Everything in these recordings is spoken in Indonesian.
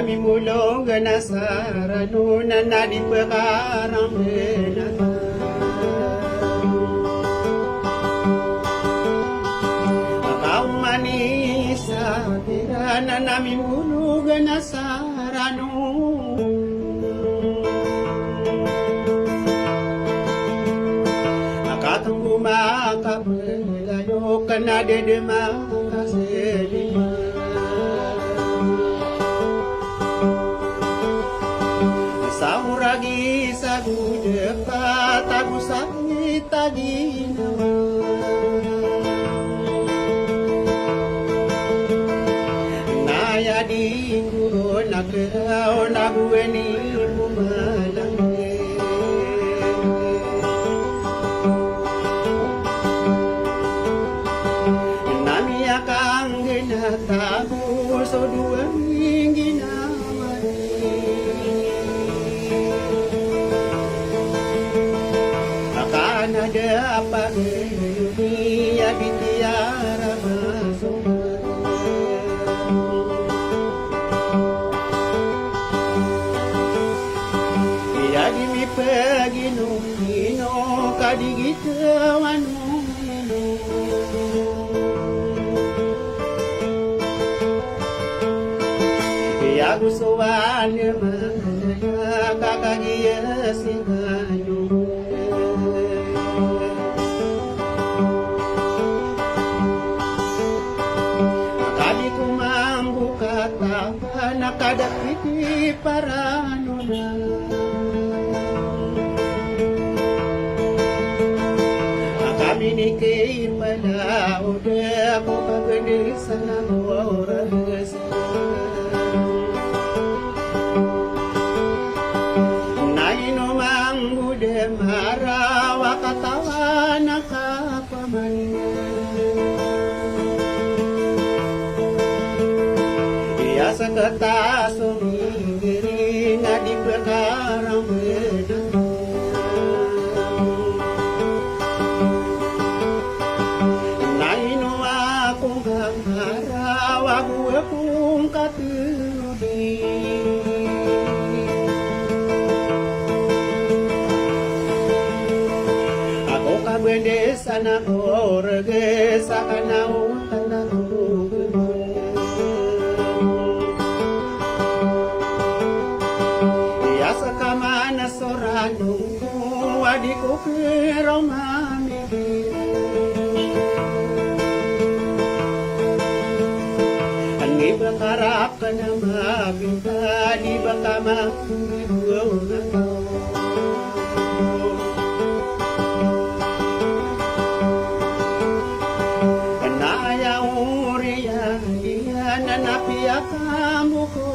Nami mulong ganasarano na nadipakarang benata. Akau manisa tirana nami mulong ganasarano. Akatong gumakapelayo ka na dedemakaselima. Sauragi sagu dekat tagu sakit tadi naya di guru nakerau nagu eni bumalang nami akang genatabu sodua minggina ada apa dunia di tiara masuk ya di mi pergi nungino kadi kita wanu ya gusuan mana kakak dia singayu nakadapiti para nuna kami ni kay pala udah ako kagani sa oras naino manggude marawa katawa nakapaman sa kata sumingiri na di perkarang bedang naino akong hangaraw akong katubi ako kabende sa nakorge sa kanaong tanang kamana sorano wadi ko kero mami ani bakarap ka na mabinta di baka makulibuaw na ko kanaya uriya iya nanapiya kamu ko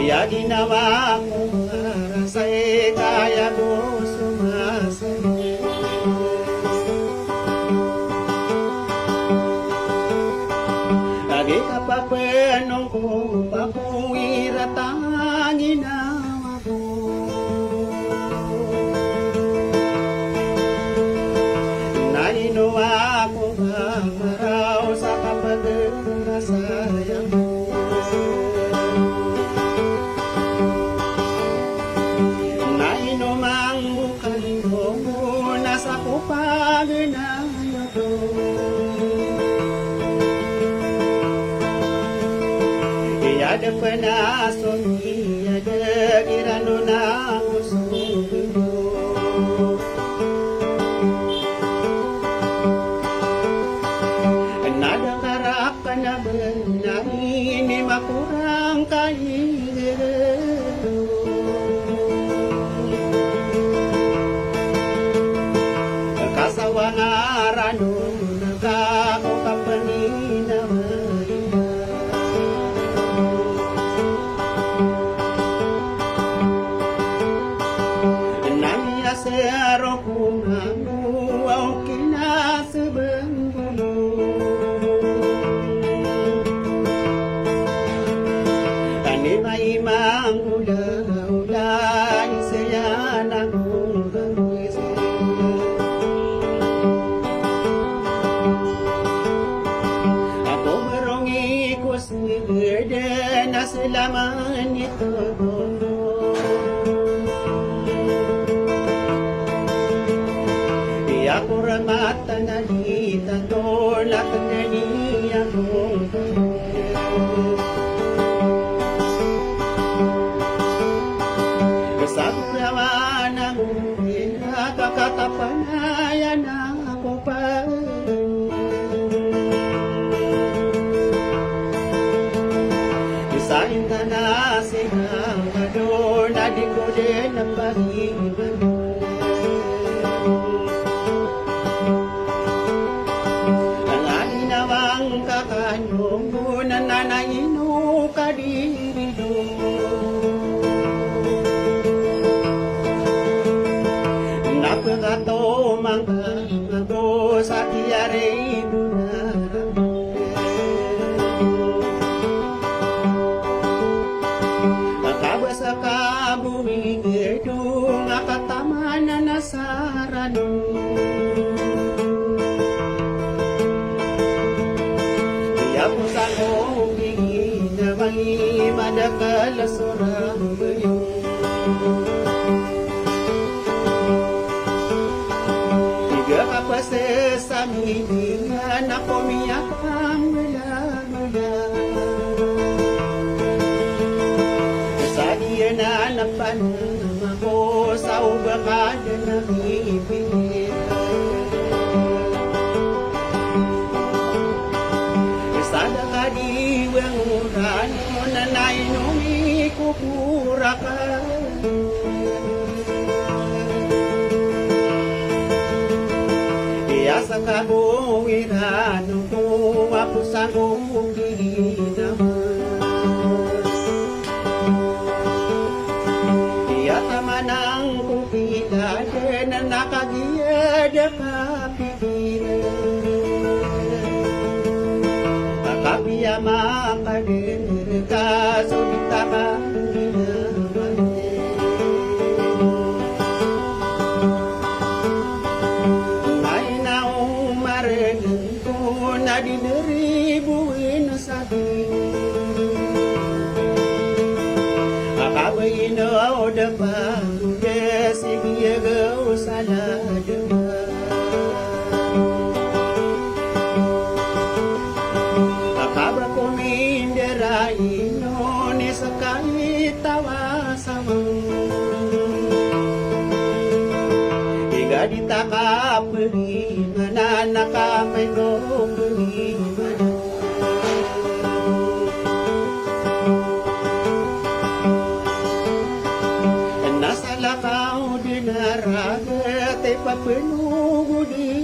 ya ginawa mo para sa kaya ko sumasaya lagi kapapenong ko papuwirat ang ginawa ko naino ako mamaraw sa kapag-rasayang mo sa kupaganayo ko iyada panason iyada girano na musugo nada karap ka na benang ini makurang kahingero kasawangarano nagako kapanina marina nami asero kumamu au kinasabangulu anima laman ito di ako ramata na dita tolak na niya sa kurawan ang kakatapanayan ako pa isahin ka na sigado na di ko din ang pag-iwan ang alinawang kakanyong na nanayino ka dito napagato manggago sa tiyari sa kabuming ito nga katama na nasaran kaya po sa kumingin na may madakalasura higa ka pa sa milingan na kumiyak ang mula-mula Sadiya na napanam ako sa ubakada ng ibigay Sada ka diwang urano na nainumi kukura ka Kaya sa kabuwirano ko ako sa kuminginaman Tamanang kupila na nakagiyad kapigilan Kakapiyama ka din kasulita ka ginaman Ngayon na umarin ko na dineribuin sa akin Akabayin o dapa Sige gaw sana dapa Akaba ko minderain no ni sa kahit tawa sa Higa di takapagin na nakamay ko pagin Nasa lakaw dinaragat ay papenugo di